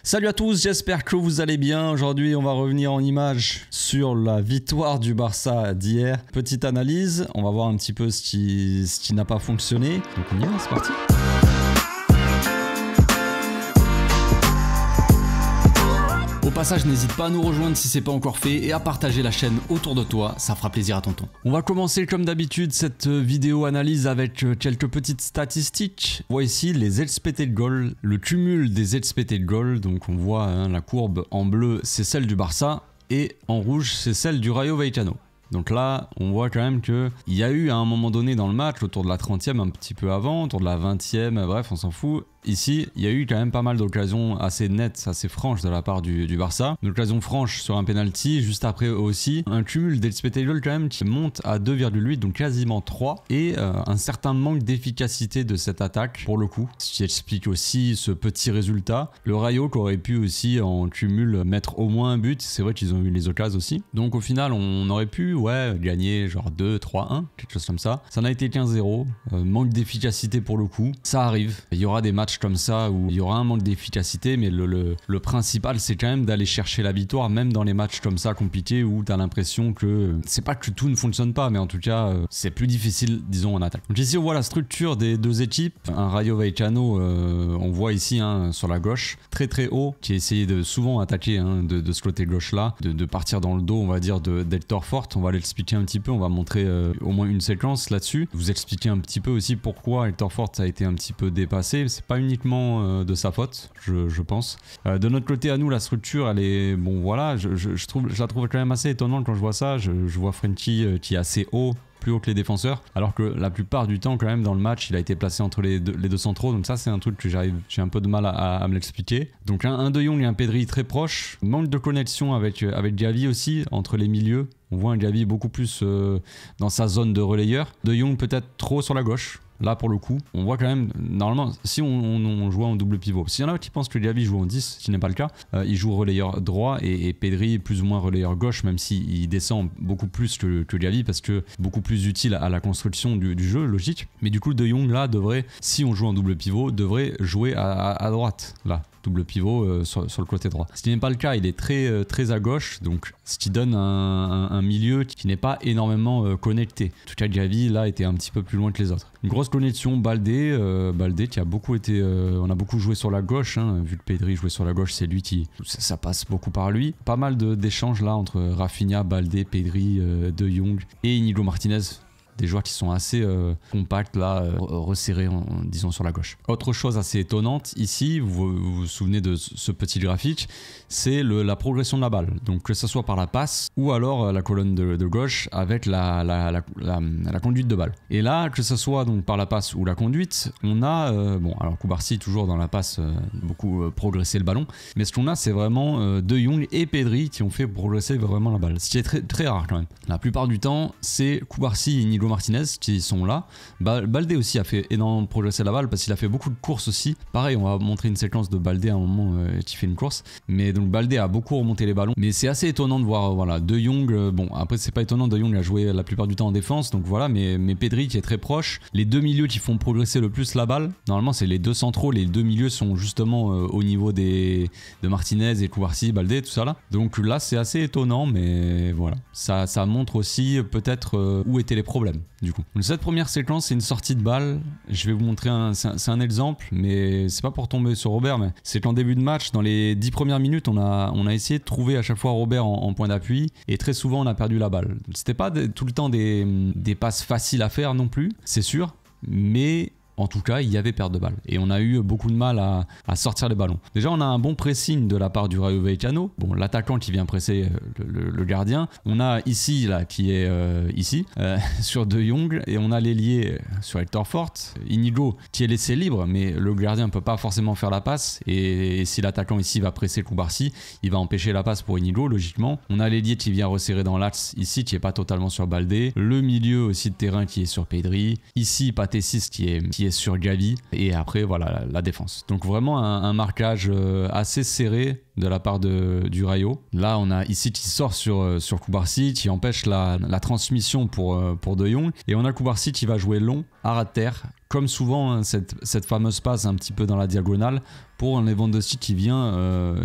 Salut à tous, j'espère que vous allez bien. Aujourd'hui, on va revenir en images sur la victoire du Barça d'hier. Petite analyse, on va voir un petit peu ce qui n'a pas fonctionné. Donc on y va, c'est parti. Au passage, n'hésite pas à nous rejoindre si c'est pas encore fait et à partager la chaîne autour de toi, ça fera plaisir à tonton. On va commencer comme d'habitude cette vidéo analyse avec quelques petites statistiques. On voit ici les expected goals, le cumul des expected goals. Donc on voit la courbe en bleu, c'est celle du Barça et en rouge, c'est celle du Rayo Vallecano. Donc là, on voit quand même qu'il y a eu à un moment donné dans le match, autour de la 30e, un petit peu avant, autour de la 20e, bref, on s'en fout. Ici, il y a eu quand même pas mal d'occasions assez nettes, assez franches de la part du Barça. Une occasion franche sur un penalty, juste après aussi. Un cumul d'expected goals quand même qui monte à 2,8, donc quasiment 3. Et un certain manque d'efficacité de cette attaque, pour le coup. Ce qui explique aussi ce petit résultat. Le Rayo qui aurait pu aussi en cumul mettre au moins un but. C'est vrai qu'ils ont eu les occasions aussi. Donc au final, on aurait pu gagner genre 2, 3, 1, quelque chose comme ça. Ça n'a été qu'un 0. Manque d'efficacité pour le coup. Ça arrive. Il y aura des matchs comme ça où il y aura un manque d'efficacité, mais le principal c'est quand même d'aller chercher la victoire, même dans les matchs comme ça compliqués où tu as l'impression que c'est pas que tout ne fonctionne pas, mais en tout cas c'est plus difficile, disons, en attaque. Donc ici on voit la structure des deux équipes. Un Rayo Vallecano, on voit ici sur la gauche, très haut, qui essayait de souvent attaquer de ce côté gauche là, de partir dans le dos, on va dire, d'Hector Fort. On va l'expliquer un petit peu, on va montrer au moins une séquence là-dessus, vous expliquer un petit peu aussi pourquoi Hector Fort a été un petit peu dépassé. C'est pas uniquement de sa faute, je pense. De notre côté à nous, la structure, elle est, bon voilà, je la trouve quand même assez étonnante quand je vois ça. Je vois Frenkie qui est assez haut, plus haut que les défenseurs, alors que la plupart du temps quand même dans le match il a été placé entre les deux centraux. Donc ça c'est un truc que j'ai un peu de mal à me l'expliquer. Donc un De Jong et un Pedri très proches, manque de connexion avec Gavi aussi entre les milieux. On voit un Gavi beaucoup plus dans sa zone de relayeur. De Jong peut-être trop sur la gauche. Là pour le coup, on voit quand même, normalement, si on jouait en double pivot, s'il y en a qui pensent que Gavi joue en 10, ce qui n'est pas le cas, il joue relayeur droit et Pedri plus ou moins relayeur gauche, même s'il descend beaucoup plus que Gavi, parce que beaucoup plus utile à la construction du jeu, logique. Mais du coup, De Jong là devrait, si on joue en double pivot, devrait jouer à droite, là. Double pivot sur le côté droit. Ce qui n'est pas le cas, il est très à gauche, donc ce qui donne un milieu qui n'est pas énormément connecté. En tout cas, Gavi là était un petit peu plus loin que les autres. Une grosse connexion, Baldé qui a beaucoup été, on a beaucoup joué sur la gauche, vu que Pedri jouait sur la gauche, c'est lui qui, ça passe beaucoup par lui. Pas mal d'échanges là entre Rafinha, Baldé, Pedri, De Jong et Inigo Martinez. Des joueurs qui sont assez compacts là, resserrés disons sur la gauche. Autre chose assez étonnante ici, vous vous souvenez de ce petit graphique, c'est la progression de la balle. Donc que ce soit par la passe ou alors la colonne de gauche avec la conduite de balle. Et là, que ce soit donc par la passe ou la conduite, on a, bon alors Cubarsí toujours dans la passe, beaucoup progressé le ballon, mais ce qu'on a c'est vraiment De Jong et Pedri qui ont fait progresser vraiment la balle, ce qui est très rare quand même. La plupart du temps, c'est Cubarsí et Inigo Martinez qui sont là. Baldé aussi a fait énormément progresser la balle parce qu'il a fait beaucoup de courses aussi. Pareil, on va montrer une séquence de Baldé à un moment qui fait une course. Mais donc Baldé a beaucoup remonté les ballons. Mais c'est assez étonnant de voir, voilà, De Jong. Bon, après c'est pas étonnant, De Jong a joué la plupart du temps en défense, donc voilà. Mais Pedri qui est très proche. Les deux milieux qui font progresser le plus la balle, normalement c'est les deux centraux. Les deux milieux sont justement au niveau de Martinez et Cubarsí, Baldé, tout ça là. Donc là c'est assez étonnant, mais voilà. Ça montre aussi peut-être où étaient les problèmes. Du coup. Donc cette première séquence c'est une sortie de balle. Je vais vous montrer c'est un exemple, mais c'est pas pour tomber sur Robert, mais c'est qu'en début de match, dans les 10 premières minutes, on a essayé de trouver à chaque fois Robert en point d'appui et très souvent on a perdu la balle. C'était pas tout le temps des passes faciles à faire non plus, c'est sûr, mais en tout cas, il y avait perte de balle. Et on a eu beaucoup de mal à sortir les ballons. Déjà, on a un bon pressing de la part du Rayo Vallecano. Bon, l'attaquant qui vient presser le gardien. On a ici, là, qui est ici, sur De Jong. Et on a l'ailier sur Hector Fort. Inigo, qui est laissé libre, mais le gardien ne peut pas forcément faire la passe. Et si l'attaquant ici va presser Cubarsí, il va empêcher la passe pour Inigo, logiquement. On a l'ailier qui vient resserrer dans l'axe ici, qui n'est pas totalement sur Baldé. Le milieu aussi de terrain qui est sur Pedri. Ici, Pathé6 qui est sur Gavi. Et après, voilà, la défense. Donc vraiment un marquage assez serré de la part du Rayo. Là, on a ici qui sort sur Cubarsí, qui empêche la transmission pour De Jong. Et on a Cubarsí qui va jouer long, à ras de terre, comme souvent, hein, cette fameuse passe un petit peu dans la diagonale pour un Lewandowski qui vient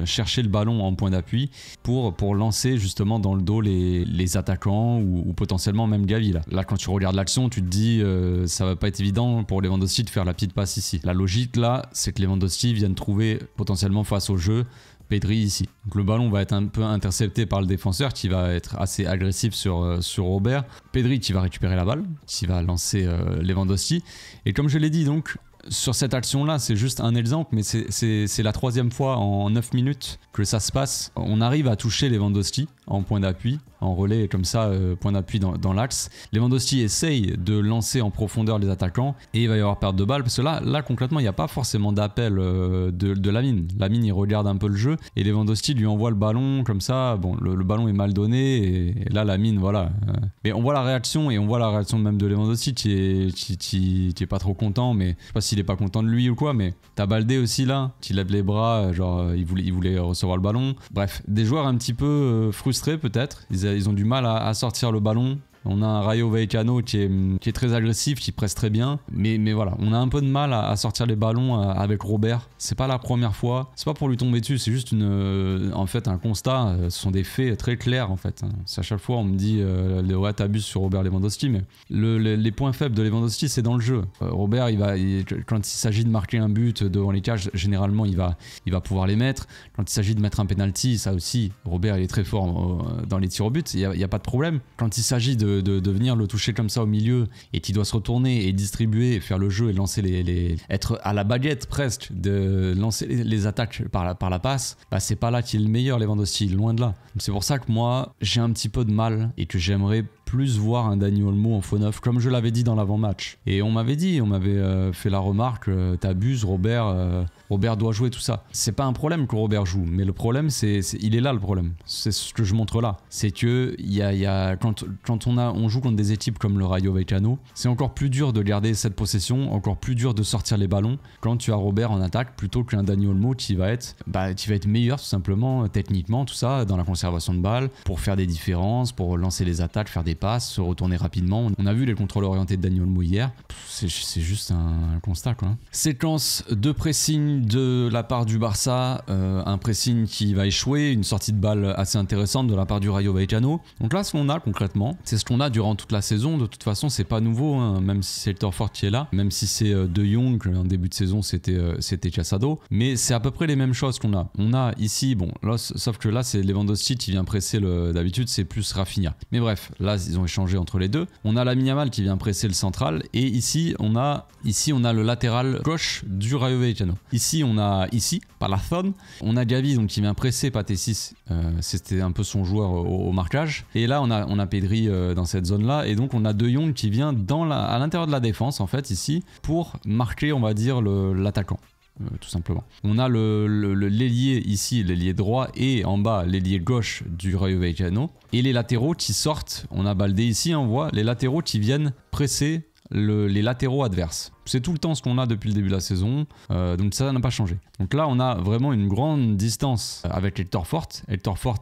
chercher le ballon en point d'appui pour lancer justement dans le dos les attaquants ou potentiellement même Gavi. Là, quand tu regardes l'action, tu te dis ça va pas être évident pour Lewandowski de faire la petite passe ici. La logique là, c'est que Lewandowski vienne trouver potentiellement face au jeu Pedri ici. Donc le ballon va être un peu intercepté par le défenseur qui va être assez agressif sur Robert. Pedri qui va récupérer la balle, qui va lancer Lewandowski. Et comme je l'ai dit donc, sur cette action-là, c'est juste un exemple, mais c'est la 3e fois en 9 minutes que ça se passe. On arrive à toucher Lewandowski en point d'appui, en relais comme ça, point d'appui dans l'axe. Lewandowski essaye de lancer en profondeur les attaquants et il va y avoir perte de balle parce que là concrètement, il n'y a pas forcément d'appel de Lamine. Lamine, il regarde un peu le jeu et Lewandowski lui envoie le ballon comme ça. Bon, le ballon est mal donné et là, Lamine, voilà. Mais on voit la réaction et on voit la réaction même de Lewandowski qui est pas trop content, mais je sais pas s'il est pas content de lui ou quoi, mais t'as Baldé aussi là, qui lève les bras, genre il voulait recevoir le ballon. Bref, des joueurs un petit peu frustrés peut-être, ils ont du mal à sortir le ballon. On a un Rayo Vallecano qui est très agressif, qui presse très bien. Mais voilà, on a un peu de mal à sortir les ballons avec Robert. C'est pas la première fois. C'est pas pour lui tomber dessus, c'est juste en fait un constat. Ce sont des faits très clairs en fait. C'est à chaque fois on me dit ouais t'abuses sur Robert Lewandowski, mais les points faibles de Lewandowski c'est dans le jeu. Robert quand il s'agit de marquer un but devant les cages, généralement il va pouvoir les mettre. Quand il s'agit de mettre un penalty, ça aussi, Robert il est très fort dans les tirs au but, il y a pas de problème. Quand il s'agit de venir le toucher comme ça au milieu et qui doit se retourner et distribuer et faire le jeu et lancer être à la baguette presque de lancer les attaques par la passe, bah c'est pas là qu'il est le meilleur Lewandowski, loin de là. C'est pour ça que moi j'ai un petit peu de mal et que j'aimerais plus voir un Dani Olmo en faux neuf comme je l'avais dit dans l'avant-match. Et on m'avait fait la remarque, t'abuses Robert doit jouer tout ça. C'est pas un problème que Robert joue, mais le problème il est là le problème. C'est ce que je montre là. C'est que quand on joue contre des équipes comme le Rayo Vallecano, c'est encore plus dur de garder cette possession, encore plus dur de sortir les ballons quand tu as Robert en attaque plutôt qu'un Dani Olmo qui va être meilleur tout simplement techniquement, tout ça, dans la conservation de balles, pour faire des différences, pour lancer les attaques, faire des passes, se retourner rapidement. On a vu les contrôles orientés de Dani Olmo hier. C'est juste un constat quoi. Séquence de pressing de la part du Barça, un pressing qui va échouer, une sortie de balle assez intéressante de la part du Rayo Vallecano. Donc là ce qu'on a concrètement, c'est ce qu'on a durant toute la saison. De toute façon c'est pas nouveau, hein, même si c'est Héctor Fort qui est là, même si c'est De Jong, en début de saison c'était Casado, mais c'est à peu près les mêmes choses qu'on a. On a ici, bon là, sauf que là c'est Lewandowski qui vient presser d'habitude c'est plus Rafinha. Mais bref, là ils ont échangé entre les deux. On a Lamine Yamal qui vient presser le central et ici on a le latéral gauche du Rayo Vallecano. Ici on a Palazón, on a Gavi donc qui vient presser Pathé6, c'était un peu son joueur au marquage. Et là on a Pedri dans cette zone là et donc on a De Jong qui vient à l'intérieur de la défense en fait ici pour marquer on va dire l'attaquant. Tout simplement. On a l'ailier ici, l'ailier droit et en bas l'ailier gauche du Rayo Vallecano et les latéraux qui sortent, on a Baldé ici, on voit les latéraux qui viennent presser les latéraux adverses. C'est tout le temps ce qu'on a depuis le début de la saison, donc ça n'a pas changé. Donc là on a vraiment une grande distance avec Héctor Fort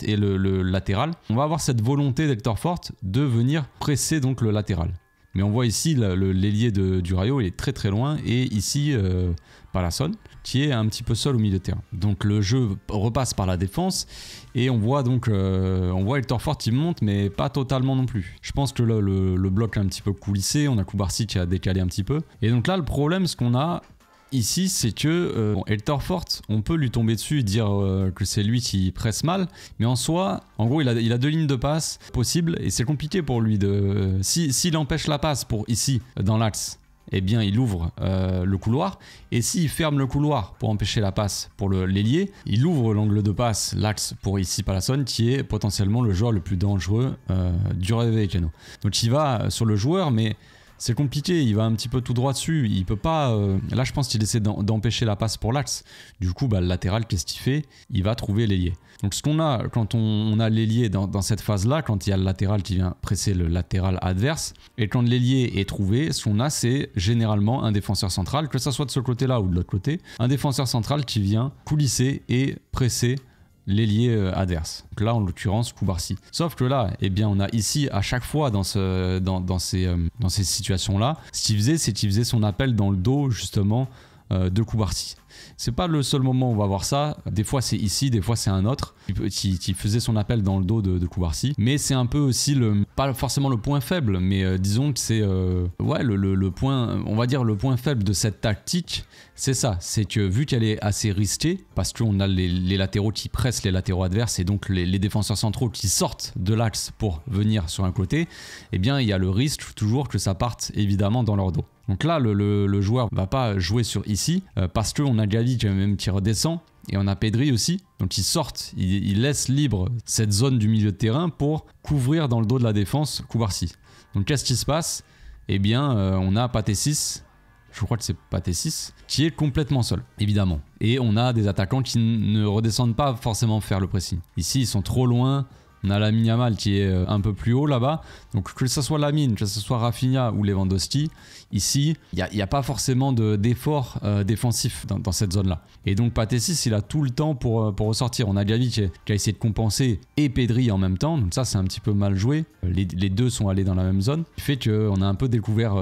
et le latéral. On va avoir cette volonté d'Héctor Fort de venir presser donc le latéral. Mais on voit ici l'ailier du Rayo, il est très très loin et ici Palazón qui est un petit peu seul au milieu de terrain. Donc le jeu repasse par la défense et on voit Héctor Fort qui monte mais pas totalement non plus. Je pense que là, le bloc est un petit peu coulissé, on a Cubarsí qui a décalé un petit peu. Et donc là le problème ce qu'on a ici c'est que Héctor Fort on peut lui tomber dessus et dire que c'est lui qui presse mal, mais en soi en gros il a deux lignes de passe possibles et c'est compliqué pour lui s'il empêche la passe pour ici dans l'axe, eh bien il ouvre le couloir, et s'il ferme le couloir pour empêcher la passe pour l'ailier, il ouvre l'angle de passe, l'axe pour ici Palazón qui est potentiellement le joueur le plus dangereux du Rayo Vallecano. Donc il va sur le joueur mais c'est compliqué, il va un petit peu tout droit dessus, il peut pas... là je pense qu'il essaie d'empêcher la passe pour l'axe. Du coup le latéral qu'est-ce qu'il fait? Il va trouver l'ailier. Donc ce qu'on a quand on a l'ailier dans cette phase là, quand il y a le latéral qui vient presser le latéral adverse, et quand l'ailier est trouvé, ce qu'on a c'est généralement un défenseur central, que ça soit de ce côté là ou de l'autre côté, un défenseur central qui vient coulisser et presser l'ailier adverse. Donc là, en l'occurrence, Koubarsi. Sauf que là, eh bien, on a ici, à chaque fois dans ces situations-là, ce qu'il faisait, c'est qu'il faisait son appel dans le dos, justement, de Koubarsi. C'est pas le seul moment où on va voir ça. Des fois c'est ici, des fois c'est un autre qui faisait son appel dans le dos de Koubarsi. Mais c'est un peu aussi pas forcément le point faible, mais disons que c'est ouais, le point, on va dire le point faible de cette tactique, c'est ça. C'est que vu qu'elle est assez risquée, parce qu'on a les latéraux qui pressent les latéraux adverses et donc les défenseurs centraux qui sortent de l'axe pour venir sur un côté, eh bien il y a le risque toujours que ça parte évidemment dans leur dos. Donc là, le joueur va pas jouer sur ici parce qu'on a Gavi même qui redescend et on a Pedri aussi. Donc ils sortent, ils laissent libre cette zone du milieu de terrain pour couvrir dans le dos de la défense Koubarsi. Donc qu'est-ce qui se passe? Eh bien, on a Pathé 6, je crois que c'est Pathé 6, qui est complètement seul, évidemment. Et on a des attaquants qui ne redescendent pas forcément faire le pressing. Ici, ils sont trop loin. On a Lamine Yamal qui est un peu plus haut là-bas. Donc que ce soit Lamine, que ce soit Rafinha ou Lewandowski, ici, il n'y a pas forcément d'effort défensif dans cette zone-là. Et donc Pathé 6, il a tout le temps pour ressortir. On a Gavi qui a essayé de compenser et Pedri en même temps. Donc ça, c'est un petit peu mal joué. Les deux sont allés dans la même zone. Ce qui fait qu'on a un peu découvert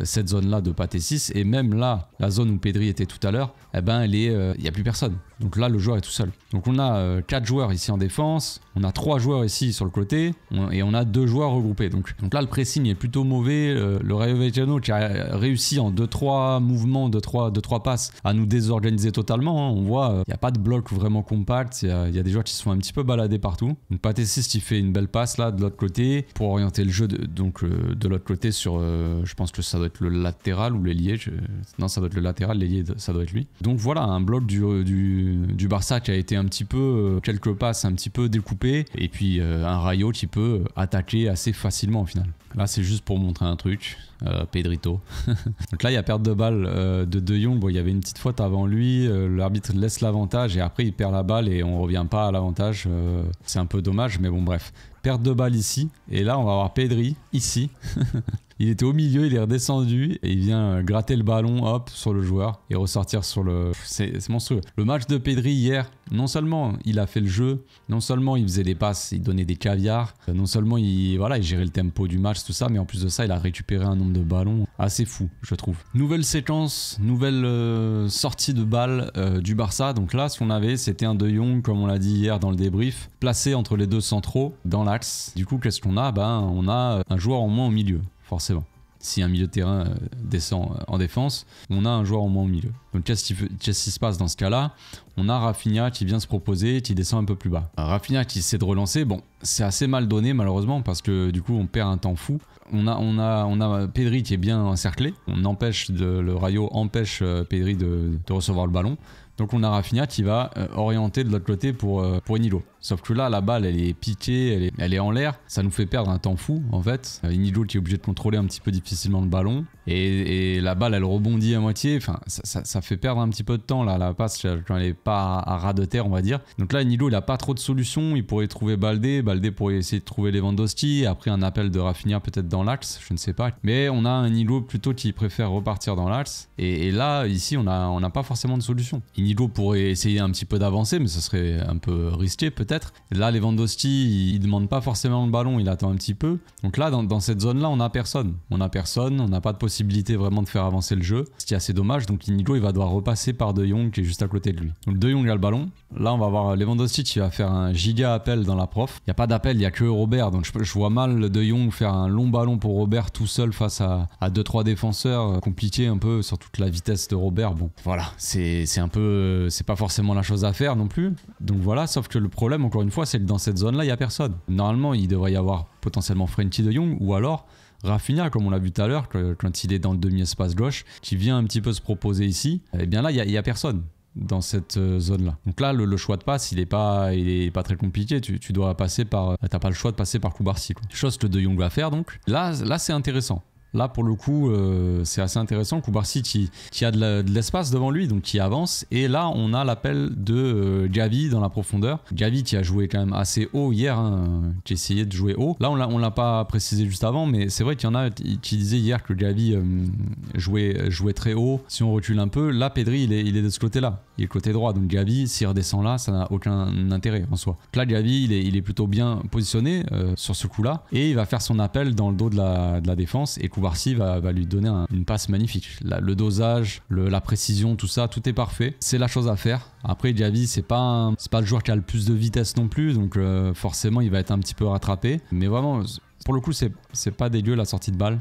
cette zone-là de Pathé 6. Et même là, la zone où Pedri était tout à l'heure, eh ben, il n'y a plus personne. Donc là, le joueur est tout seul. Donc on a 4 joueurs ici en défense. On a 3 joueurs ici sur le côté et on a 2 joueurs regroupés. Donc là, le pressing est plutôt mauvais. Le Rayo Vallecano qui a réussi en 2-3 mouvements, 2-3 passes à nous désorganiser totalement. Hein. On voit, il n'y a pas de bloc vraiment compact. Il y a des joueurs qui se font un petit peu balader partout. Donc Pathé 6 qui fait une belle passe là de l'autre côté pour orienter le jeu de l'autre côté sur, je pense que ça doit être le latéral ou l'ailier. Non, ça doit être le latéral, l'ailier, ça doit être lui. Donc voilà, un bloc du Barça qui a été un petit peu, quelques passes un petit peu découpées. Et puis un Rayo qui peut attaquer assez facilement au final. Là, c'est juste pour montrer un truc. Pedrito. Donc là, il y a perte de balle de Jong. Bon, il y avait une petite faute avant lui. L'arbitre laisse l'avantage et après, il perd la balle et on revient pas à l'avantage. C'est un peu dommage, mais bon, bref. Perte de balle ici. Et là, on va avoir Pedri ici. Il était au milieu, il est redescendu et il vient gratter le ballon, hop, sur le joueur et ressortir sur le... C'est monstrueux. Le match de Pedri hier, non seulement il a fait le jeu, non seulement il faisait des passes, il donnait des caviars, non seulement il gérait le tempo du match, tout ça, mais en plus de ça, il a récupéré un nombre de ballons assez fou, je trouve. Nouvelle séquence, nouvelle sortie de balle du Barça. Donc là, ce qu'on avait, c'était un De Jong, comme on l'a dit hier dans le débrief, placé entre les deux centraux dans l'axe. Du coup, qu'est-ce qu'on a? On a un joueur en moins au milieu. Forcément. Si un milieu de terrain descend en défense, on a un joueur en moins au milieu. Donc qu'est-ce qui se passe dans ce cas-là? On a Rafinha qui vient se proposer, qui descend un peu plus bas. Rafinha qui essaie de relancer, bon, c'est assez mal donné malheureusement parce que du coup on perd un temps fou. On a Pedri qui est bien encerclé. Le Rayo empêche Pedri de recevoir le ballon. Donc on a Rafinha qui va orienter de l'autre côté pour Inigo. Sauf que là, la balle, elle est piquée, elle est en l'air. Ça nous fait perdre un temps fou, en fait. Inigo qui est obligé de contrôler un petit peu difficilement le ballon. Et la balle, elle rebondit à moitié. Enfin, ça fait perdre un petit peu de temps, là, la passe, quand elle n'est pas à ras de terre, on va dire. Donc là, Inigo, il n'a pas trop de solutions. Il pourrait trouver Baldé. Baldé pourrait essayer de trouver Lewandowski. Après, un appel de Rafinha peut-être dans l'axe, je ne sais pas. Mais on a un Inigo plutôt qui préfère repartir dans l'axe. Et là, ici, on n'a pas forcément de solution. Inigo pourrait essayer un petit peu d'avancer, mais ce serait un peu risqué, peut-être. Là, Lewandowski, il demande pas forcément le ballon, il attend un petit peu. Donc là, dans cette zone-là, on n'a personne. On n'a pas de possibilité vraiment de faire avancer le jeu, ce qui est assez dommage. Donc Inigo, il va devoir repasser par De Jong qui est juste à côté de lui. Donc De Jong a le ballon. Là, on va voir Lewandowski qui va faire un giga appel dans la prof. Il n'y a pas d'appel, il n'y a que Robert. Donc je vois mal De Jong faire un long ballon pour Robert tout seul face à 2-3 défenseurs. Compliqué un peu sur toute la vitesse de Robert. Bon, voilà, c'est un peu... c'est pas forcément la chose à faire non plus. Donc voilà, sauf que le problème, encore une fois, c'est que dans cette zone-là, il n'y a personne. Normalement, il devrait y avoir potentiellement Frenkie de Jong ou alors Rafinha, comme on l'a vu tout à l'heure, quand il est dans le demi-espace gauche, qui vient un petit peu se proposer ici. Et bien là, il n'y a personne dans cette zone-là. Donc là, le choix de passe, il est pas très compliqué. Tu dois passer par... T'as pas le choix de passer par Koubarsi, quoi. Chose que De Jong va faire, donc. Là c'est intéressant. Là pour le coup c'est assez intéressant. Koubarsi qui a de l'espace devant lui, donc qui avance. Et là on a l'appel de Diaby dans la profondeur. Diaby qui a joué quand même assez haut hier, hein, qui essayait de jouer haut. Là on l'a pas précisé juste avant, mais c'est vrai qu'il y en a qui disaient hier que Diaby jouait très haut. Si on recule un peu, là Pedri il est de ce côté-là. Il est côté droit, donc Diaby s'il redescend là, ça n'a aucun intérêt en soi. Donc là Diaby il est plutôt bien positionné sur ce coup-là, et il va faire son appel dans le dos de la défense, et Koubarsi va lui donner une passe magnifique. Le dosage, la précision, tout ça, tout est parfait. C'est la chose à faire. Après Diaby c'est pas le joueur qui a le plus de vitesse non plus, donc forcément il va être un petit peu rattrapé. Mais vraiment pour le coup c'est pas dégueu la sortie de balle.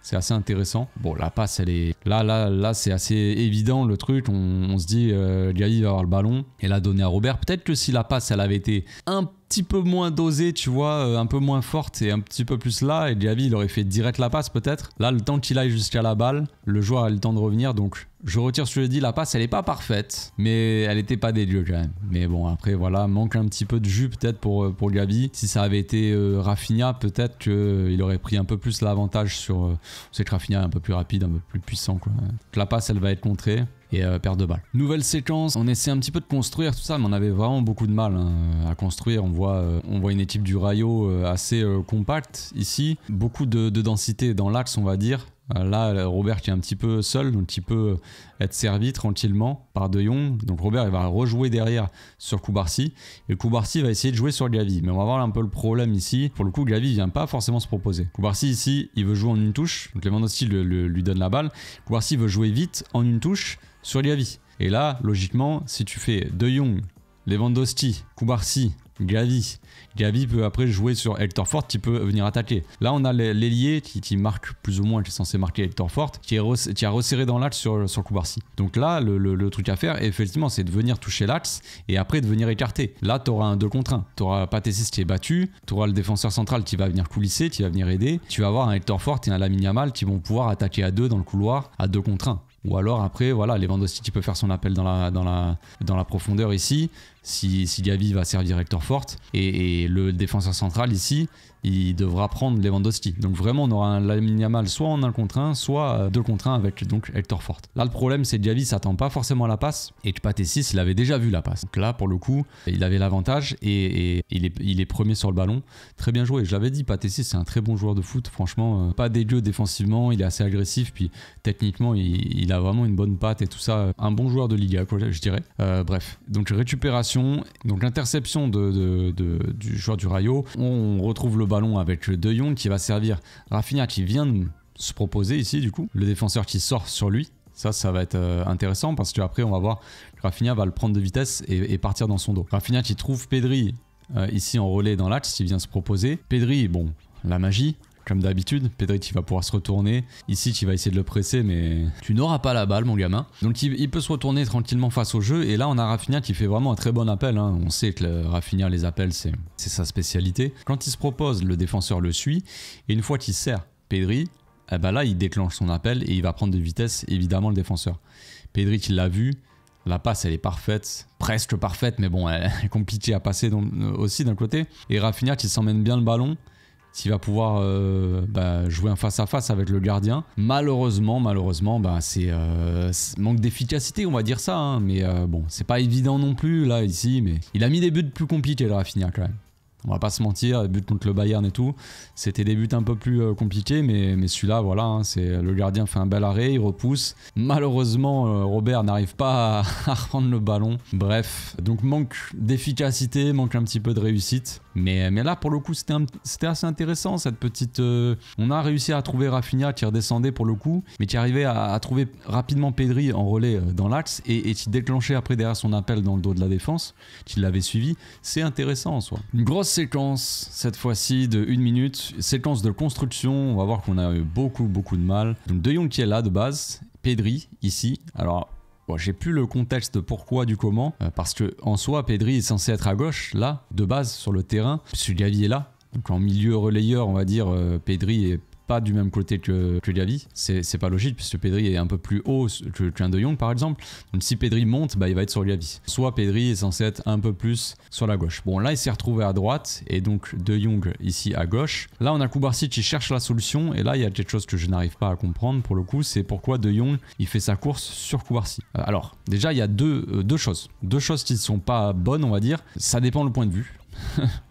C'est assez intéressant. Bon, la passe, elle est... Là c'est assez évident le truc. On se dit, Diaby va avoir le ballon et l'a donné à Robert. Peut-être que si la passe, elle avait été un petit peu moins dosée, tu vois, un peu moins forte et un petit peu plus là, et Diaby, il aurait fait direct la passe peut-être. Là, le temps qu'il aille jusqu'à la balle, le joueur a le temps de revenir. Donc, je retire ce que je dis. La passe, elle est pas parfaite, mais elle était pas dégueu quand même. Mais bon, après, voilà, manque un petit peu de jus peut-être pour Diaby. Si ça avait été Rafinha, peut-être qu'il aurait pris un peu plus l'avantage sur... c'est que Rafinha est un peu plus rapide, un peu plus puissant, quoi. Donc, la passe, elle va être contrée. Et perte de balle. Nouvelle séquence, on essaie un petit peu de construire tout ça, mais on avait vraiment beaucoup de mal à construire. On voit une équipe du Rayo assez compacte ici, beaucoup de densité dans l'axe, on va dire. Là, Robert qui est un petit peu seul, donc il peut être servi tranquillement par De Jong. Donc Robert il va rejouer derrière sur Koubarsi, et Koubarsi va essayer de jouer sur Diaby. Mais on va voir un peu le problème ici. Pour le coup, Diaby vient pas forcément se proposer. Koubarsi ici, il veut jouer en une touche, donc Lewandowski lui donne la balle. Koubarsi veut jouer vite en une touche sur Diaby. Et là, logiquement, si tu fais De Jong, Lewandowski, Koubarsi, Diaby peut après jouer sur Hector Fort qui peut venir attaquer. Là on a l'ailier qui marque plus ou moins, qui est censé marquer Hector Fort, qui a resserré dans l'axe sur Koubarsi. Donc là le truc à faire effectivement c'est de venir toucher l'axe et après de venir écarter. Là tu auras un 2 contre 1. Tu auras Pathé qui est battu, tu auras le défenseur central qui va venir coulisser, qui va venir aider. Tu vas avoir un Hector Fort et un Lamine Yamal qui vont pouvoir attaquer à 2 dans le couloir à 2 contre 1. Ou alors après voilà, Lewandowski qui peut faire son appel dans la profondeur ici, si Diaby va servir Hector Fort, et le défenseur central ici il devra prendre Lewandowski. Donc vraiment on aura un Lamine Yamal soit en 1 contre 1 soit 2 contre 1 avec donc Hector Fort. Là le problème c'est que Diaby s'attend pas forcément à la passe, et que Pathé il avait déjà vu la passe. Donc là pour le coup il avait l'avantage, et il est premier sur le ballon. Très bien joué, je l'avais dit, Pathé c'est un très bon joueur de foot, franchement pas dégueu défensivement, il est assez agressif, puis techniquement il a vraiment une bonne patte et tout ça, un bon joueur de Liga quoi, je dirais. Bref, donc récupération, donc interception du joueur du Rayo. On retrouve le ballon avec De Jong qui va servir Rafinha qui vient de se proposer ici, du coup le défenseur qui sort sur lui. Ça va être intéressant parce qu'après on va voir que Rafinha va le prendre de vitesse et partir dans son dos. Rafinha qui trouve Pedri ici en relais dans l'axe, qui vient se proposer. Pedri, bon, la magie comme d'habitude. Pedri qui va pouvoir se retourner ici, qui va essayer de le presser, mais tu n'auras pas la balle mon gamin. Donc il peut se retourner tranquillement face au jeu, et là on a Rafinha qui fait vraiment un très bon appel, hein. On sait que Rafinha, les appels c'est sa spécialité. Quand il se propose, le défenseur le suit, et une fois qu'il sert Pedri, eh ben là il déclenche son appel et il va prendre de vitesse évidemment le défenseur. Pedri qui l'a vu, la passe elle est parfaite, presque parfaite, mais bon elle est compliquée à passer aussi d'un côté, et Rafinha qui s'emmène bien le ballon, qui va pouvoir jouer un face-à-face avec le gardien. Malheureusement, c'est manque d'efficacité, on va dire ça, hein, mais bon, c'est pas évident non plus là ici, mais il a mis des buts plus compliqués le Rafinha quand même. On va pas se mentir, les buts contre le Bayern et tout, c'était des buts un peu plus compliqués, mais celui-là, voilà, hein, le gardien fait un bel arrêt, il repousse. Malheureusement, Robert n'arrive pas à reprendre le ballon. Bref, donc manque d'efficacité, manque un petit peu de réussite. Mais là, pour le coup, c'était assez intéressant, cette petite... on a réussi à trouver Rafinha qui redescendait pour le coup, mais qui arrivait à trouver rapidement Pedri en relais dans l'axe, et qui déclenchait après derrière son appel dans le dos de la défense, qui l'avait suivi. C'est intéressant en soi. Une grosse séquence, cette fois-ci, de 1 minute. Séquence de construction, on va voir qu'on a eu beaucoup de mal. Donc De Jong qui est là de base, Pedri ici. Alors... bon, j'ai plus le contexte de pourquoi du comment, parce que en soi Pedri est censé être à gauche là de base sur le terrain, puisque Gavi est là, donc en milieu relayeur on va dire. Pedri est pas du même côté que Diaby. C'est pas logique puisque Pedri est un peu plus haut qu'un De Jong par exemple. Donc si Pedri monte, bah, il va être sur Diaby. Soit Pedri est censé être un peu plus sur la gauche. Bon là il s'est retrouvé à droite et donc De Jong ici à gauche. Là on a Cubarsí qui cherche la solution et là il y a quelque chose que je n'arrive pas à comprendre pour le coup. C'est pourquoi De Jong il fait sa course sur Cubarsí. Alors déjà il y a deux choses. Deux choses qui ne sont pas bonnes on va dire. Ça dépend le point de vue.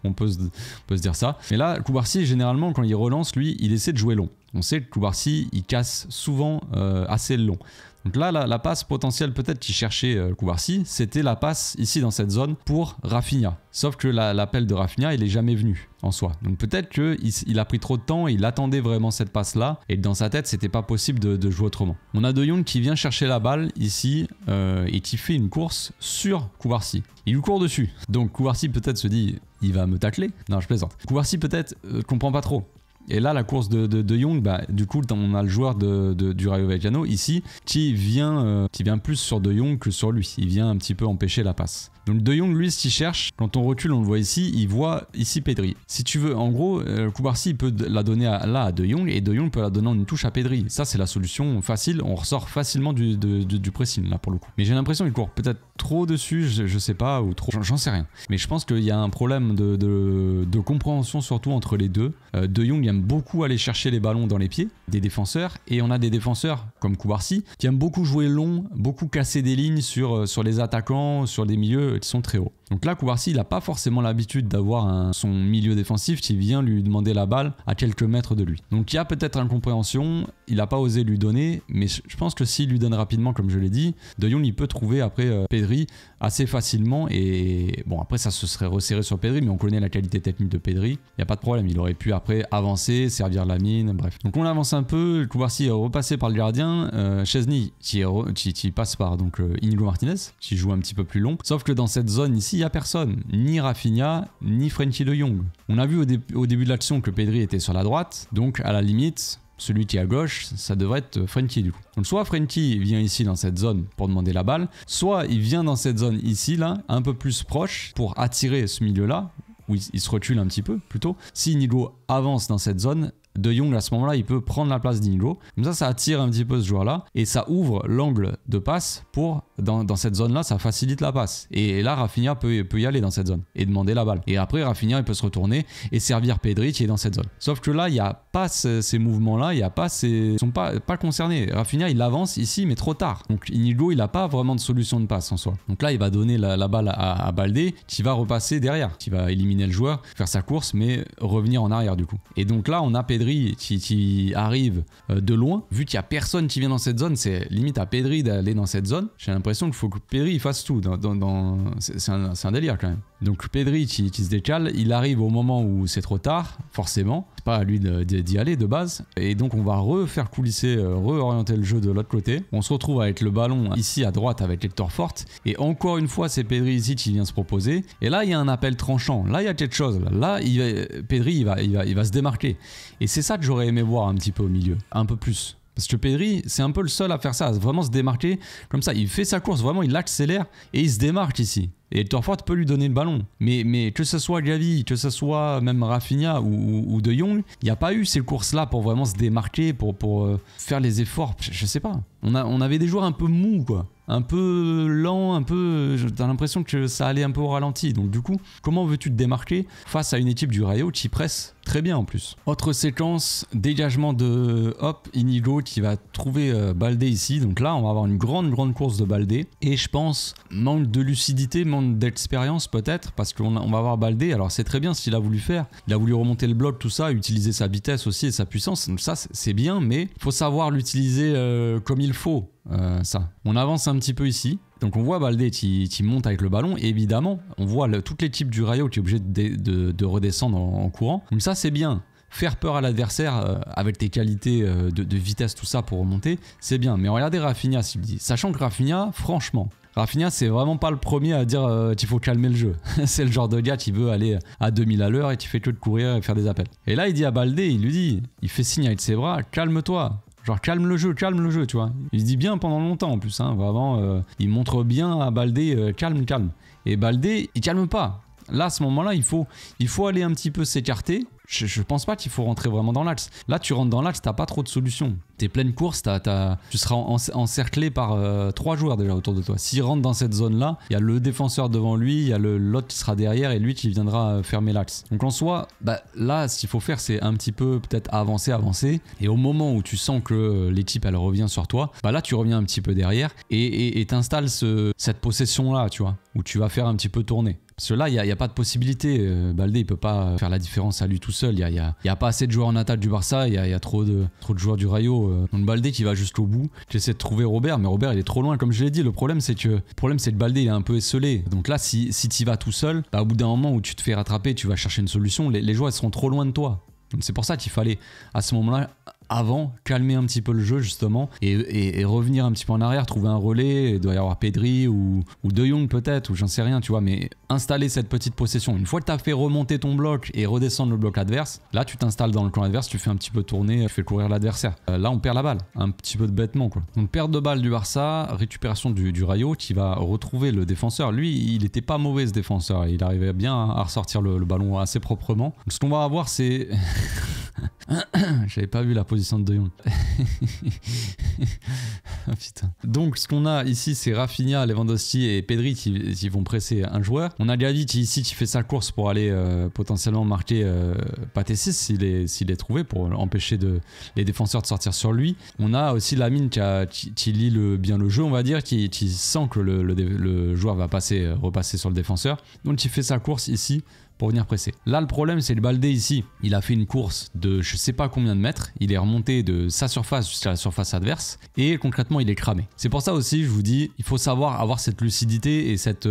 on peut se dire ça. Mais là, Cubarsí, généralement, quand il relance, lui, il essaie de jouer long. On sait que Cubarsí, il casse souvent assez long. Donc là, la passe potentielle peut-être qu'il cherchait Cubarsí, c'était la passe ici dans cette zone pour Rafinha. Sauf que l'appel de Rafinha, il est jamais venu en soi. Donc peut-être qu'il a pris trop de temps et il attendait vraiment cette passe-là. Et dans sa tête, c'était pas possible de jouer autrement. On a De Jong qui vient chercher la balle ici et qui fait une course sur Cubarsí. Il lui court dessus. Donc Cubarsí peut-être se dit, il va me tacler. Non, je plaisante. Cubarsí peut-être comprend pas trop. Et là, la course de Jong, bah, du coup, on a le joueur du Rayo Vallecano ici qui vient plus sur De Jong que sur lui. Il vient un petit peu empêcher la passe. Donc De Jong, lui, ce qu'il cherche, quand on recule, on le voit ici, il voit ici Pedri. Si tu veux, en gros, Cubarsí peut la donner à De Jong et De Jong peut la donner en une touche à Pedri. Ça, c'est la solution facile. On ressort facilement du pressing, là, pour le coup. Mais j'ai l'impression qu'il court peut-être trop dessus, je sais pas, ou trop, j'en sais rien. Mais je pense qu'il y a un problème de compréhension, surtout entre les deux. De Jong aime beaucoup aller chercher les ballons dans les pieds des défenseurs et on a des défenseurs comme Cubarsí qui aiment beaucoup jouer long, beaucoup casser des lignes sur les attaquants, sur des milieux qui sont très hauts. Donc là, Cubarsí, il n'a pas forcément l'habitude d'avoir son milieu défensif qui vient lui demander la balle à quelques mètres de lui. Donc il y a peut-être incompréhension, il n'a pas osé lui donner, mais je pense que s'il lui donne rapidement, comme je l'ai dit, De Jong, il peut trouver après Pedri assez facilement. Et bon, après, ça se serait resserré sur Pedri, mais on connaît la qualité technique de Pedri. Il n'y a pas de problème, il aurait pu après avancer, servir la mine, bref. Donc on avance un peu, Cubarsí est repassé par le gardien, Szczęsny qui passe par Inigo Martinez, qui joue un petit peu plus long. Sauf que dans cette zone ici, il n'y a personne, ni Rafinha, ni Frenkie de Jong. On a vu au début de l'action que Pedri était sur la droite, donc à la limite, celui qui est à gauche, ça devrait être Frenkie du coup. Donc soit Frenkie vient ici dans cette zone pour demander la balle, soit il vient dans cette zone ici, là, un peu plus proche, pour attirer ce milieu-là, où il se recule un petit peu plutôt. Si Inigo avance dans cette zone, De Jong à ce moment là il peut prendre la place d'Inigo, comme ça attire un petit peu ce joueur là et ça ouvre l'angle de passe pour dans cette zone là, ça facilite la passe et là Rafinha peut y aller dans cette zone et demander la balle et après Rafinha il peut se retourner et servir Pedri qui est dans cette zone. Sauf que là il n'y a pas ces mouvements là, il y a pas ils sont pas concernés. Rafinha il avance ici mais trop tard, donc Inigo il n'a pas vraiment de solution de passe en soi. Donc là il va donner la balle à Baldé qui va repasser derrière, qui va éliminer le joueur, faire sa course mais revenir en arrière du coup. Et donc là on a Pedri qui arrive de loin, vu qu'il n'y a personne qui vient dans cette zone, c'est limite à Pedri d'aller dans cette zone. J'ai l'impression qu'il faut que Pedri fasse tout, c'est un délire quand même. Donc Pedri qui se décale, il arrive au moment où c'est trop tard, forcément, c'est pas à lui d'y aller de base, et donc on va refaire coulisser, réorienter le jeu de l'autre côté. On se retrouve avec le ballon ici à droite avec Hector Fort, et encore une fois c'est Pedri ici qui vient se proposer, et là il y a un appel tranchant, là il y a quelque chose, là Pedri il va se démarquer, et c'est ça que j'aurais aimé voir un petit peu au milieu, un peu plus. Parce que Pedri, c'est un peu le seul à faire ça, à vraiment se démarquer comme ça. Il fait sa course, vraiment, il accélère et il se démarque ici. Et Hector Fort peut lui donner le ballon. Mais que ce soit Gavi, que ce soit même Rafinha ou De Jong, il n'y a pas eu ces courses-là pour vraiment se démarquer, pour faire les efforts. Je sais pas. On avait des joueurs un peu mous, quoi. Un peu lent, un peu... T'as l'impression que ça allait un peu au ralenti. Donc du coup, comment veux-tu te démarquer face à une équipe du Rayo qui presse très bien en plus. Autre séquence, dégagement de Inigo qui va trouver Baldé ici. Donc là, on va avoir une grande course de Baldé. Et je pense, manque de lucidité, manque d'expérience peut-être, parce qu'on va avoir Baldé. Alors c'est très bien ce qu'il a voulu faire. Il a voulu remonter le bloc, tout ça, utiliser sa vitesse aussi et sa puissance. Donc ça, c'est bien, mais il faut savoir l'utiliser comme il faut. Ça. On avance un petit peu ici. Donc on voit Baldé qui monte avec le ballon et évidemment on voit toute l'équipe du Rayo qui est obligée de redescendre en courant. Donc ça c'est bien. Faire peur à l'adversaire avec tes qualités de vitesse tout ça pour remonter, c'est bien. Mais regardez Rafinha, sachant que Rafinha, franchement, Rafinha c'est vraiment pas le premier à dire qu'il faut calmer le jeu. C'est le genre de gars qui veut aller à 2000 à l'heure et qui fait que de courir et faire des appels. Et là il dit à Baldé, il fait signe avec ses bras, calme-toi. Genre calme le jeu, tu vois. Il se dit bien pendant longtemps en plus, hein, vraiment. Il montre bien à Baldé, calme. Et Baldé, il calme pas. Là, à ce moment-là, il faut aller un petit peu s'écarter. je pense pas qu'il faut rentrer vraiment dans l'axe. Là, tu rentres dans l'axe, t'as pas trop de solutions. T'es pleine course, tu seras encerclé par 3 joueurs déjà autour de toi. S'il rentre dans cette zone-là, il y a le défenseur devant lui, il y a l'autre qui sera derrière et lui qui viendra fermer l'axe. Donc en soi, bah, là, ce qu'il faut faire, c'est un petit peu peut-être avancer. Et au moment où tu sens que l'équipe, elle revient sur toi, bah là, tu reviens un petit peu derrière et t'installes cette possession-là, tu vois, où tu vas faire un petit peu tourner. Parce que là, il n'y a pas de possibilité. Baldé, il peut pas faire la différence à lui tout seul. Il y a pas assez de joueurs en attaque du Barça. Il y a trop de joueurs du Rayo. Donc Baldé qui va jusqu'au bout. Tu essaies de trouver Robert, mais Robert, il est trop loin. Comme je l'ai dit, le problème, c'est que Baldé, il est un peu esselé. Donc là, si tu y vas tout seul, bah, au bout d'un moment où tu te fais rattraper, tu vas chercher une solution. Les joueurs, ils seront trop loin de toi. Donc c'est pour ça qu'il fallait, à ce moment-là, avant, calmer un petit peu le jeu justement et revenir un petit peu en arrière, trouver un relais. Il doit y avoir Pedri ou De Jong peut-être, ou j'en sais rien, tu vois, mais installer cette petite possession. Une fois que tu as fait remonter ton bloc et redescendre le bloc adverse, là tu t'installes dans le camp adverse, tu fais un petit peu tourner, tu fais courir l'adversaire. Là on perd la balle, un petit peu de bêtement quoi. Donc perte de balle du Barça, récupération du Rayo qui va retrouver le défenseur. Lui il était pas mauvais ce défenseur, il arrivait bien à ressortir le ballon assez proprement. Donc, ce qu'on va avoir c'est... J'avais pas vu la position de Jong. Oh, putain. Donc ce qu'on a ici c'est Rafinha, Lewandowski et Pedri qui vont presser un joueur. On a Gavi qui ici qui fait sa course pour aller potentiellement marquer Pathé 6 s'il est trouvé pour empêcher les défenseurs de sortir sur lui. On a aussi Lamine qui lit bien le jeu on va dire, qui sent que le joueur va repasser sur le défenseur. Donc il fait sa course ici pour venir presser. Là le problème c'est le Baldé ici, il a fait une course de je sais pas combien de mètres, il est remonté de sa surface jusqu'à la surface adverse et concrètement il est cramé. C'est pour ça aussi je vous dis, il faut savoir avoir cette lucidité et cette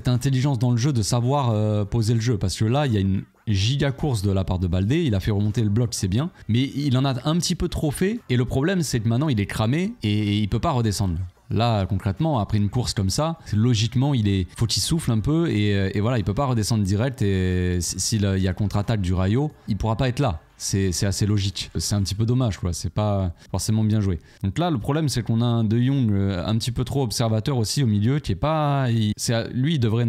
intelligence dans le jeu de savoir poser le jeu parce que là il y a une giga course de la part de Baldé, il a fait remonter le bloc c'est bien, mais il en a un petit peu trop fait et le problème c'est que maintenant il est cramé et il peut pas redescendre. Là, concrètement, après une course comme ça, logiquement, faut qu'il souffle un peu et voilà, il peut pas redescendre direct et s'il y a contre-attaque du Rayo, il pourra pas être là. C'est assez logique. C'est un petit peu dommage, quoi. C'est pas forcément bien joué. Donc là, le problème, c'est qu'on a un De Jong un petit peu trop observateur aussi au milieu, qui est pas... lui, il devrait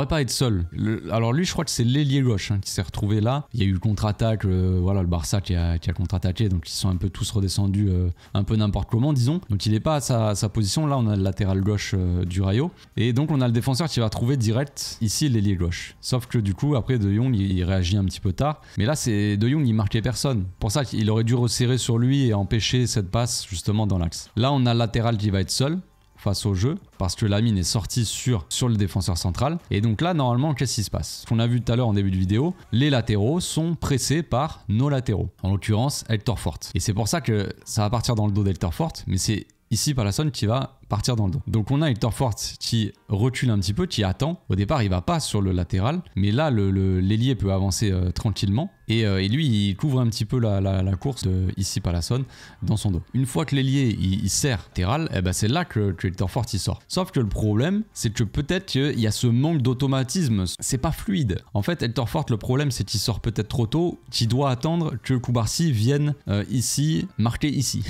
pas être seul. Alors lui, je crois que c'est l'ailier gauche qui s'est retrouvé là. Il y a eu le contre-attaque, voilà, le Barça qui a contre-attaqué, donc ils sont un peu tous redescendus un peu n'importe comment, disons. Donc il est pas à sa position. Là, on a le latéral gauche du Rayo. Et donc on a le défenseur qui va trouver direct ici l'ailier gauche. Sauf que du coup, après, De Jong, il réagit un petit peu tard. Mais là, c'est De Jong, il marquait personne. Pour ça qu'il aurait dû resserrer sur lui et empêcher cette passe justement dans l'axe. Là on a le latéral qui va être seul face au jeu parce que Lamine est sorti sur le défenseur central et donc là normalement qu'est-ce qui se passe? Ce qu'on a vu tout à l'heure en début de vidéo, les latéraux sont pressés par nos latéraux, en l'occurrence Hector Fort, et c'est pour ça que ça va partir dans le dos d'Hector Fort, mais c'est ici Palason qui va partir dans le dos. Donc on a Hector Fort qui recule un petit peu, qui attend. Au départ il va pas sur le latéral, mais là l'ailier peut avancer tranquillement et lui il couvre un petit peu la course de ici Palason dans son dos. Une fois que l'ailier il serre latéral, eh ben c'est là que Hector Fort il sort. Sauf que le problème c'est que peut-être qu'il y a ce manque d'automatisme, c'est pas fluide. En fait Hector Fort, le problème c'est qu'il sort peut-être trop tôt, qu'il doit attendre que Koubarsi vienne ici, marquer ici.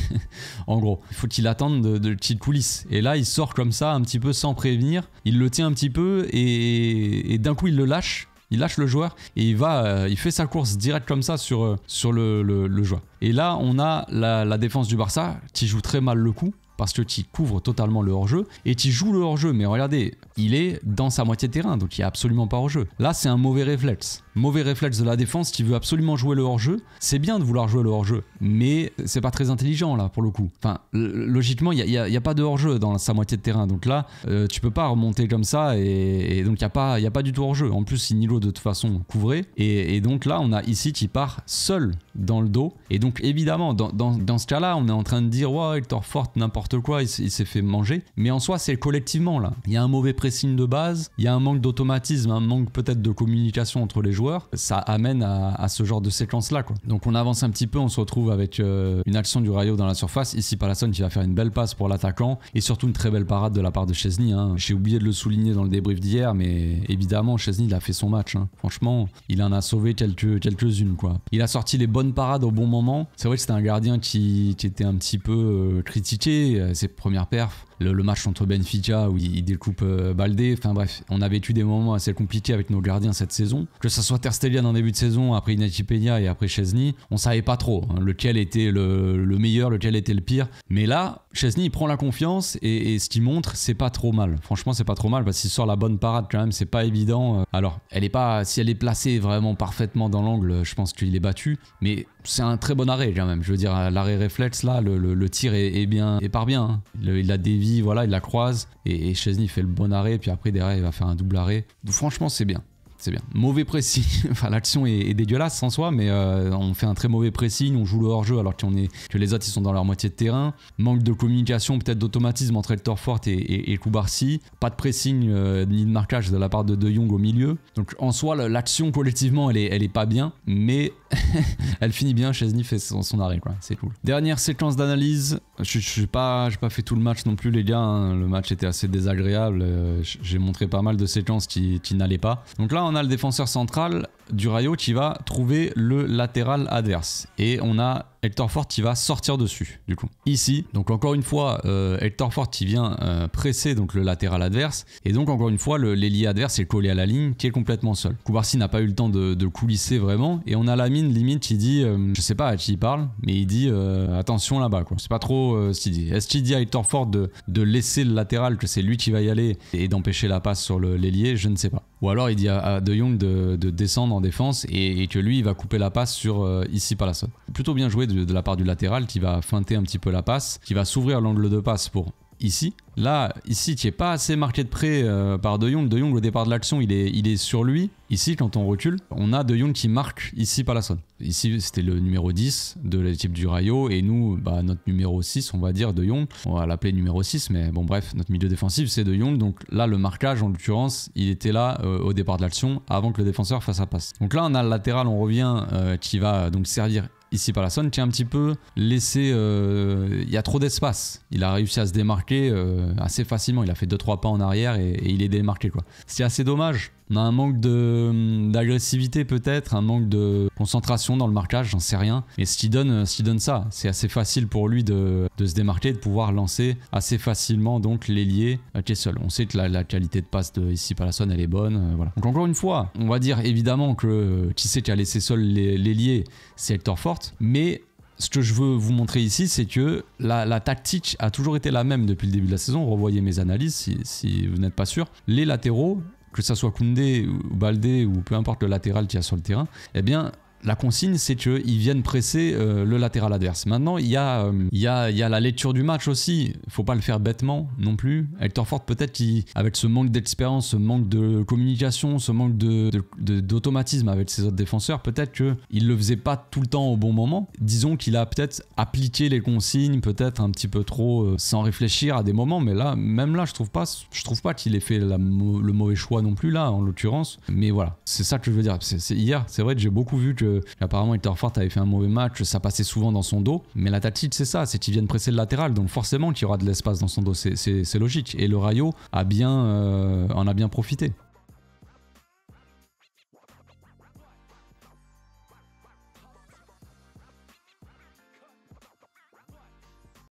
En gros, il faut qu'il attende de petites coulisses. Et là il sort comme ça un petit peu sans prévenir, il le tient un petit peu et d'un coup il le lâche. Il lâche le joueur et il fait sa course direct comme ça sur le joueur. Et là on a la défense du Barça qui joue très mal le coup parce que tu couvres totalement le hors-jeu et tu joues le hors-jeu, mais regardez, il est dans sa moitié de terrain, donc il est absolument pas hors-jeu. Là c'est un mauvais réflexe de la défense qui veut absolument jouer le hors-jeu. C'est bien de vouloir jouer le hors-jeu, mais c'est pas très intelligent là pour le coup. Enfin, logiquement il y a pas de hors-jeu dans sa moitié de terrain, donc là tu peux pas remonter comme ça et donc il y a pas du tout hors-jeu. En plus Nilo de toute façon couvré et donc là on a ici qui part seul dans le dos et donc évidemment dans ce cas là on est en train de dire ouais Hector Fort n'importe quoi, il s'est fait manger, mais en soi c'est collectivement là. Il y a un mauvais pressing de base, il y a un manque d'automatisme, un manque peut-être de communication entre les joueurs, ça amène à ce genre de séquence là quoi. Donc on avance un petit peu, on se retrouve avec une action du Rayo dans la surface, ici Palason qui va faire une belle passe pour l'attaquant et surtout une très belle parade de la part de Szczesny, hein. J'ai oublié de le souligner dans le débrief d'hier, mais évidemment Szczesny il a fait son match, hein. Franchement il en a sauvé quelques-unes quoi. Il a sorti les bonnes parades au bon moment. C'est vrai que c'était un gardien qui était un petit peu critiqué, ses premières perfs. le match contre Benfica où il découpe Baldé. Enfin bref, on a vécu des moments assez compliqués avec nos gardiens cette saison. Que ça soit Ter Stegen en début de saison, après Inaki Peña et après Szczęsny, on savait pas trop hein, lequel était le meilleur, lequel était le pire. Mais là, Szczęsny il prend la confiance et ce qu'il montre, c'est pas trop mal. Franchement, c'est pas trop mal parce qu'il sort la bonne parade quand même, c'est pas évident. Alors, elle est pas, si elle est placée vraiment parfaitement dans l'angle, je pense qu'il est battu. Mais c'est un très bon arrêt quand même. Je veux dire, l'arrêt réflexe là, le tir est bien, et part bien. Hein. Il la dévie, voilà, il la croise et Szczęsny fait le bon arrêt. Puis après derrière, il va faire un double arrêt. Donc, franchement, c'est bien. C'est bien. Mauvais pressing, enfin l'action est dégueulasse en soi, mais on fait un très mauvais pressing, on joue le hors-jeu alors que les autres ils sont dans leur moitié de terrain. Manque de communication, peut-être d'automatisme entre Elterfort et Kubarsi. Pas de pressing ni de marquage de la part de Jong au milieu. Donc en soi l'action collectivement elle est pas bien, mais elle finit bien. Szczęsny fait son arrêt quoi, c'est cool. Dernière séquence d'analyse, j'ai pas fait tout le match non plus les gars, hein. Le match était assez désagréable, j'ai montré pas mal de séquences qui n'allaient pas. Donc là on a le défenseur central du Rayo qui va trouver le latéral adverse et on a Elterfort qui va sortir dessus du coup ici. Donc encore une fois Elterfort qui vient presser donc le latéral adverse et donc encore une fois l'ailier adverse est collé à la ligne qui est complètement seul. Kubarsi n'a pas eu le temps de coulisser vraiment et on a Lamine limite qui dit je sais pas à qui il parle mais il dit attention là-bas quoi. C'est pas trop ce qu'il dit. Est-ce qu'il dit à Elterfort de laisser le latéral, que c'est lui qui va y aller et d'empêcher la passe sur l'ailier? Je ne sais pas. Ou alors il dit à De Jong de descendre en défense et que lui il va couper la passe sur Issy Palacios. Plutôt bien joué de la part du latéral qui va feinter un petit peu la passe, qui va s'ouvrir l'angle de passe pour ici. Là, ici, qui n'est pas assez marqué de près par De Jong. De Jong, au départ de l'action, il est sur lui. Ici, quand on recule, on a De Jong qui marque ici Palacios. Ici, c'était le numéro 10 de l'équipe du Rayo. Et nous, bah, notre numéro 6, on va dire De Jong. On va l'appeler numéro 6, mais bon, bref, notre milieu défensif, c'est De Jong. Donc là, le marquage, en l'occurrence, il était là au départ de l'action, avant que le défenseur fasse sa passe. Donc là, on a le latéral, on revient, qui va donc servir ici Palacios, qui est un petit peu laissé, il y a trop d'espace. Il a réussi à se démarquer assez facilement. Il a fait 2-3 pas en arrière et il est démarqué quoi. C'est assez dommage. On a un manque d'agressivité peut-être, un manque de concentration dans le marquage, j'en sais rien. Mais ce qui donne ça, c'est assez facile pour lui de se démarquer, de pouvoir lancer assez facilement donc l'ailier qui est seul. On sait que la qualité de passe de ici Palacios elle est bonne, voilà. Donc encore une fois, on va dire évidemment que qui c'est qui a laissé seul l'ailier, c'est Elterfort, mais ce que je veux vous montrer ici, c'est que la tactique a toujours été la même depuis le début de la saison. Revoyez mes analyses si vous n'êtes pas sûr. Les latéraux, que ça soit Koundé ou Baldé ou peu importe le latéral qu'il y a sur le terrain, eh bien la consigne c'est qu'ils viennent presser le latéral adverse. Maintenant il y a la lecture du match aussi, il faut pas le faire bêtement non plus. Elterfort peut-être avec ce manque d'expérience, ce manque de communication, ce manque d'automatisme avec ses autres défenseurs, peut-être qu'il le faisait pas tout le temps au bon moment. Disons qu'il a peut-être appliqué les consignes peut-être un petit peu trop sans réfléchir à des moments, mais là, même là je trouve pas qu'il ait fait le mauvais choix non plus là en l'occurrence. Mais voilà, c'est ça que je veux dire. Hier c'est vrai que j'ai beaucoup vu que apparemment Elterfort avait fait un mauvais match, ça passait souvent dans son dos, mais la tactique c'est ça, c'est qu'ils viennent presser le latéral, donc forcément qu'il y aura de l'espace dans son dos, c'est logique, et le Rayo en a bien profité.